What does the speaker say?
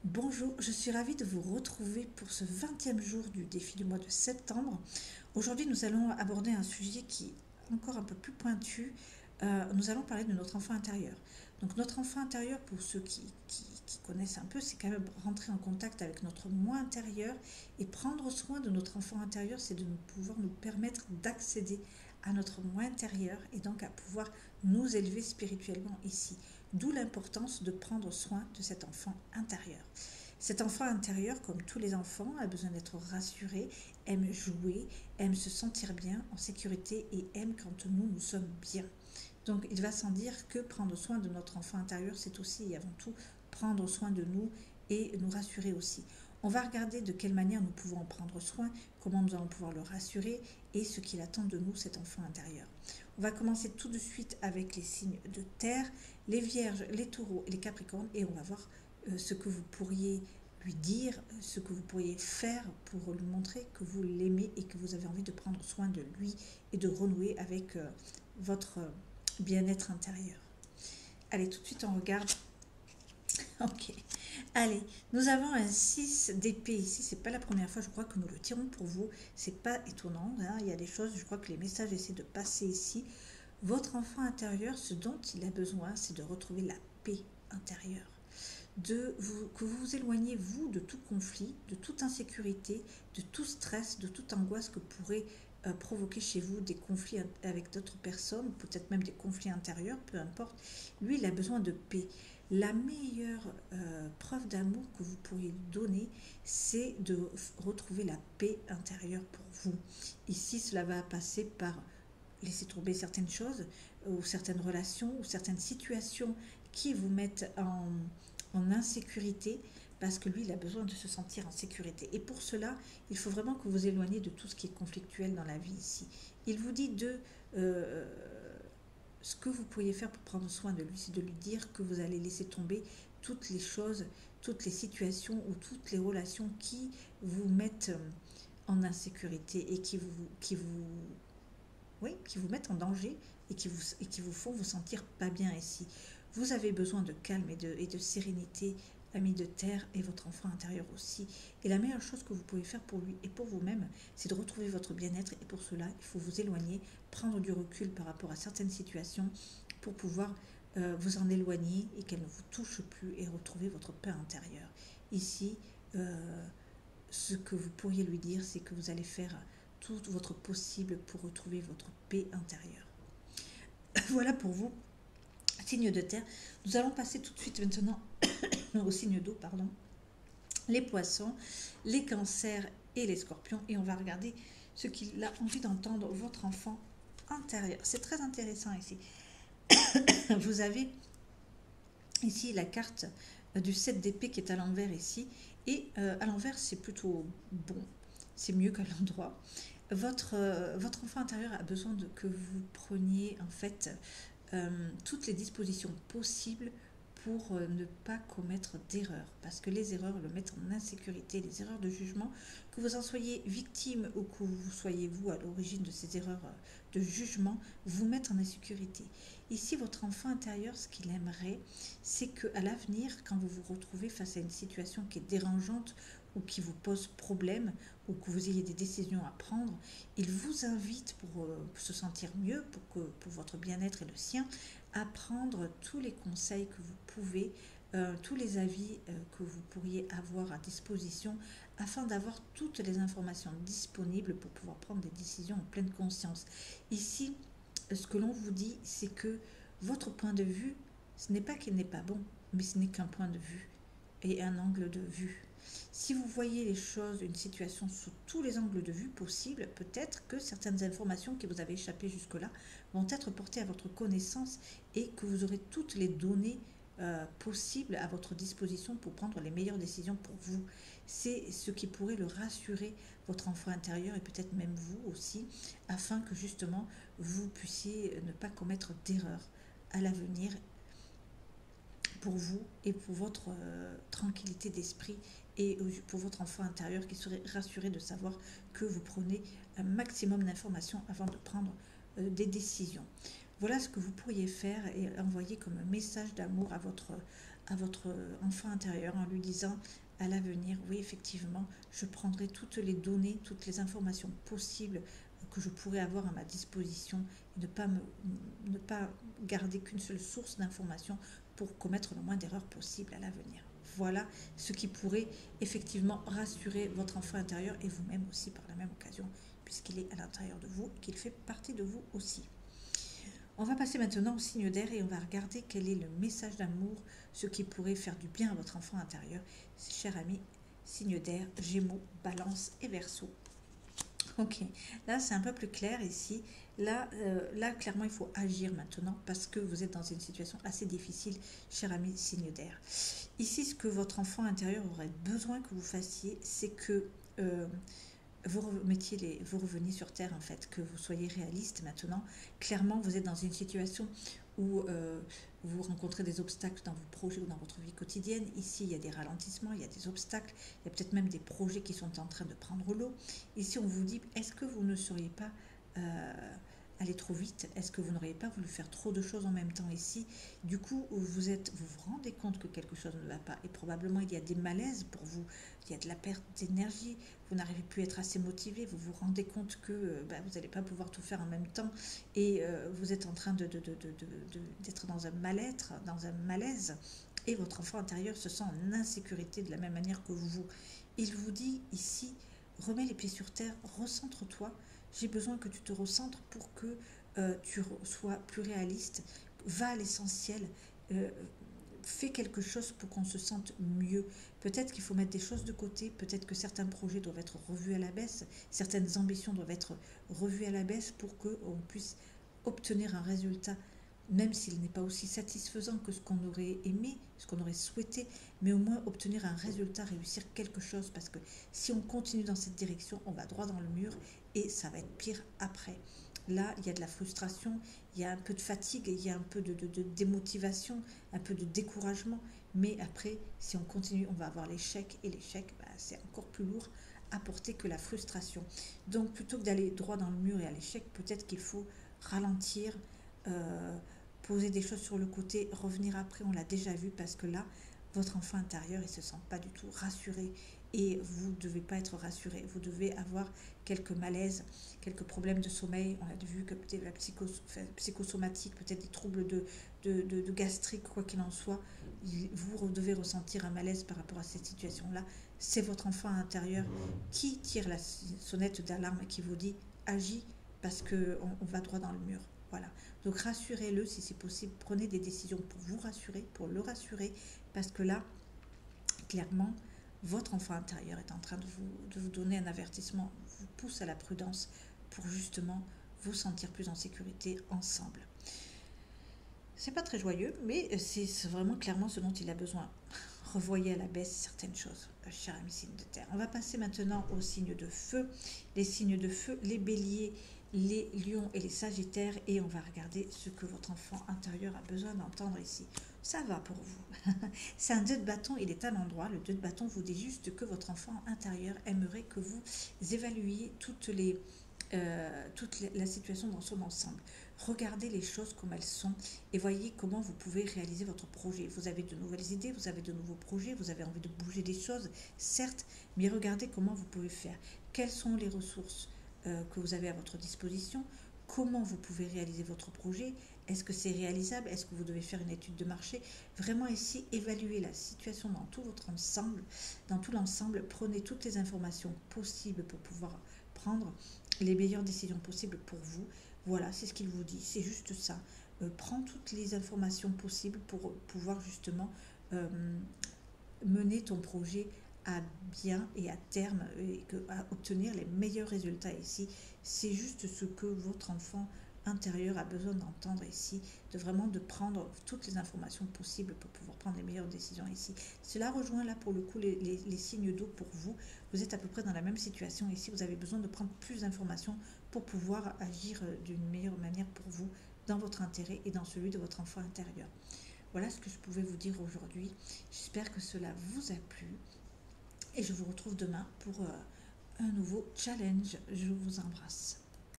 Bonjour, je suis ravie de vous retrouver pour ce 20e jour du défi du mois de septembre. Aujourd'hui, nous allons aborder un sujet qui est encore un peu plus pointu. Nous allons parler de notre enfant intérieur. Donc notre enfant intérieur, pour ceux qui connaissent un peu, c'est quand même rentrer en contact avec notre moi intérieur et prendre soin de notre enfant intérieur, c'est de pouvoir nous permettre d'accéder à notre moi intérieur et donc à pouvoir nous élever spirituellement ici. D'où l'importance de prendre soin de cet enfant intérieur. Cet enfant intérieur, comme tous les enfants, a besoin d'être rassuré, aime jouer, aime se sentir bien, en sécurité et aime quand nous sommes bien. Donc il va sans dire que prendre soin de notre enfant intérieur, c'est aussi et avant tout prendre soin de nous et nous rassurer aussi. On va regarder de quelle manière nous pouvons en prendre soin, comment nous allons pouvoir le rassurer et ce qu'il attend de nous, cet enfant intérieur. On va commencer tout de suite avec les signes de terre, les vierges, les taureaux et les capricornes et on va voir ce que vous pourriez lui dire, ce que vous pourriez faire pour lui montrer que vous l'aimez et que vous avez envie de prendre soin de lui et de renouer avec votre bien-être intérieur. Allez, tout de suite on regarde. Ok. Allez, nous avons un 6 d'épée ici. C'est pas la première fois, je crois, que nous le tirons pour vous. C'est pas étonnant, hein. Il y a des choses, je crois que les messages essaient de passer ici. Votre enfant intérieur, ce dont il a besoin, c'est de retrouver la paix intérieure. Que vous vous éloignez, vous, de tout conflit, de toute insécurité, de tout stress, de toute angoisse que pourrait provoquer chez vous des conflits avec d'autres personnes, peut-être même des conflits intérieurs, peu importe. Lui, il a besoin de paix. La meilleure preuve d'amour que vous pourriez lui donner, c'est de retrouver la paix intérieure pour vous. Ici, cela va passer par laisser tomber certaines choses, ou certaines relations, ou certaines situations qui vous mettent en insécurité, parce que lui, il a besoin de se sentir en sécurité. Et pour cela, il faut vraiment que vous éloigniez de tout ce qui est conflictuel dans la vie ici. Il vous dit de... ce que vous pourriez faire pour prendre soin de lui, c'est de lui dire que vous allez laisser tomber toutes les choses, toutes les situations ou toutes les relations qui vous mettent en insécurité et qui vous mettent en danger et qui vous font vous sentir pas bien ici. Vous avez besoin de calme et de sérénité, ami de terre et votre enfant intérieur aussi. Et la meilleure chose que vous pouvez faire pour lui et pour vous-même, c'est de retrouver votre bien-être. Et pour cela, il faut vous éloigner, prendre du recul par rapport à certaines situations pour pouvoir vous en éloigner et qu'elles ne vous touchent plus et retrouver votre paix intérieure. Ici, ce que vous pourriez lui dire, c'est que vous allez faire tout votre possible pour retrouver votre paix intérieure. Voilà pour vous, signe de terre. Nous allons passer tout de suite maintenant au signe d'eau, pardon. Les poissons, les cancers et les scorpions. Et on va regarder ce qu'il a envie d'entendre, votre enfant intérieur. C'est très intéressant ici. Vous avez ici la carte du 7 d'épée qui est à l'envers ici. Et à l'envers, c'est plutôt bon. C'est mieux qu'à l'endroit. Votre enfant intérieur a besoin que vous preniez en fait toutes les dispositions possibles pour ne pas commettre d'erreurs. Parce que les erreurs le mettent en insécurité, les erreurs de jugement, que vous en soyez victime ou que vous soyez vous à l'origine de ces erreurs de jugement, vous mettent en insécurité. Ici, votre enfant intérieur, ce qu'il aimerait, c'est qu'à l'avenir, quand vous vous retrouvez face à une situation qui est dérangeante ou qui vous pose problème, ou que vous ayez des décisions à prendre, il vous invite pour se sentir mieux, pour votre bien-être et le sien, à prendre tous les conseils que vous pouvez, tous les avis que vous pourriez avoir à disposition, afin d'avoir toutes les informations disponibles pour pouvoir prendre des décisions en pleine conscience. Ici, ce que l'on vous dit, c'est que votre point de vue, ce n'est pas qu'il n'est pas bon, mais ce n'est qu'un point de vue et un angle de vue. Si vous voyez les choses, une situation sous tous les angles de vue possibles, peut-être que certaines informations qui vous avaient échappé jusque-là vont être portées à votre connaissance et que vous aurez toutes les données possibles à votre disposition pour prendre les meilleures décisions pour vous. C'est ce qui pourrait le rassurer, votre enfant intérieur et peut-être même vous aussi, afin que justement vous puissiez ne pas commettre d'erreurs à l'avenir pour vous et pour votre tranquillité d'esprit et pour votre enfant intérieur qui serait rassuré de savoir que vous prenez un maximum d'informations avant de prendre des décisions. Voilà ce que vous pourriez faire et envoyer comme message d'amour à votre enfant intérieur en lui disant à l'avenir, oui effectivement, je prendrai toutes les données, toutes les informations possibles que je pourrais avoir à ma disposition et ne pas garder qu'une seule source d'information pour commettre le moins d'erreurs possibles à l'avenir. Voilà ce qui pourrait effectivement rassurer votre enfant intérieur et vous-même aussi par la même occasion, puisqu'il est à l'intérieur de vous et qu'il fait partie de vous aussi. On va passer maintenant au signe d'air et on va regarder quel est le message d'amour, ce qui pourrait faire du bien à votre enfant intérieur. Cher ami, signe d'air, Gémeaux, Balance et Verseau. Ok, là c'est un peu plus clair ici. Là, clairement, il faut agir maintenant parce que vous êtes dans une situation assez difficile, cher ami signe d'air. Ici, ce que votre enfant intérieur aurait besoin que vous fassiez, c'est que vous reveniez sur Terre, en fait, que vous soyez réaliste maintenant. Clairement, vous êtes dans une situation où vous rencontrez des obstacles dans vos projets ou dans votre vie quotidienne. Ici, il y a des ralentissements, il y a des obstacles, il y a peut-être même des projets qui sont en train de prendre l'eau. Ici, on vous dit, est-ce que vous ne seriez pas aller trop vite? Est-ce que vous n'auriez pas voulu faire trop de choses en même temps ici? Du coup, vous vous rendez compte que quelque chose ne va pas et probablement il y a des malaises pour vous, il y a de la perte d'énergie, vous n'arrivez plus à être assez motivé, vous vous rendez compte que vous n'allez pas pouvoir tout faire en même temps et vous êtes en train d'être dans un mal-être, dans un malaise et votre enfant intérieur se sent en insécurité de la même manière que vous. Il vous dit ici, remets les pieds sur terre, recentre-toi. J'ai besoin que tu te recentres pour que tu sois plus réaliste. Va à l'essentiel. Fais quelque chose pour qu'on se sente mieux. Peut-être qu'il faut mettre des choses de côté. Peut-être que certains projets doivent être revus à la baisse. Certaines ambitions doivent être revues à la baisse pour qu'on puisse obtenir un résultat, même s'il n'est pas aussi satisfaisant que ce qu'on aurait aimé, ce qu'on aurait souhaité, mais au moins obtenir un résultat, réussir quelque chose, parce que si on continue dans cette direction, on va droit dans le mur et ça va être pire après. Là, il y a de la frustration, il y a un peu de fatigue, il y a un peu de démotivation, un peu de découragement, mais après, si on continue, on va avoir l'échec, et l'échec, c'est encore plus lourd à porter que la frustration. Donc, plutôt que d'aller droit dans le mur et à l'échec, peut-être qu'il faut ralentir, poser des choses sur le côté, revenir après, on l'a déjà vu, parce que là, votre enfant intérieur, il ne se sent pas du tout rassuré et vous ne devez pas être rassuré. Vous devez avoir quelques malaises, quelques problèmes de sommeil. On a vu que peut-être la psychosomatique, peut-être des troubles de gastrique, quoi qu'il en soit. Vous devez ressentir un malaise par rapport à cette situation-là. C'est votre enfant intérieur qui tire la sonnette d'alarme et qui vous dit agis parce qu'on va droit dans le mur. Voilà. Donc rassurez-le si c'est possible. Prenez des décisions pour vous rassurer, pour le rassurer, parce que là, clairement, votre enfant intérieur est en train de vous donner un avertissement, vous pousse à la prudence pour justement vous sentir plus en sécurité ensemble. C'est pas très joyeux, mais c'est vraiment clairement ce dont il a besoin. Revoyez à la baisse certaines choses, cher ami signe de terre. On va passer maintenant aux signes de feu. Les signes de feu, les béliers, les lions et les sagittaires, et on va regarder ce que votre enfant intérieur a besoin d'entendre ici. Ça va pour vous. C'est un 2 de bâton, il est à l'endroit. Le 2 de bâton vous dit juste que votre enfant intérieur aimerait que vous évaluiez toute la situation dans son ensemble. Regardez les choses comme elles sont et voyez comment vous pouvez réaliser votre projet. Vous avez de nouvelles idées, vous avez de nouveaux projets, vous avez envie de bouger des choses, certes, mais regardez comment vous pouvez faire. Quelles sont les ressources que vous avez à votre disposition? Comment vous pouvez réaliser votre projet? Est-ce que c'est réalisable? Est-ce que vous devez faire une étude de marché? Vraiment ici, évaluez la situation dans tout votre ensemble, dans tout l'ensemble. Prenez toutes les informations possibles pour pouvoir prendre les meilleures décisions possibles pour vous. Voilà, c'est ce qu'il vous dit, c'est juste ça. Prends toutes les informations possibles pour pouvoir justement mener ton projet à bien et à terme et à obtenir les meilleurs résultats ici. C'est juste ce que votre enfant intérieur a besoin d'entendre ici, de prendre toutes les informations possibles pour pouvoir prendre les meilleures décisions ici. Cela rejoint là pour le coup les signes d'eau pour vous. Vous êtes à peu près dans la même situation ici, vous avez besoin de prendre plus d'informations pour pouvoir agir d'une meilleure manière pour vous, dans votre intérêt et dans celui de votre enfant intérieur. Voilà ce que je pouvais vous dire aujourd'hui. J'espère que cela vous a plu et je vous retrouve demain pour un nouveau challenge. Je vous embrasse.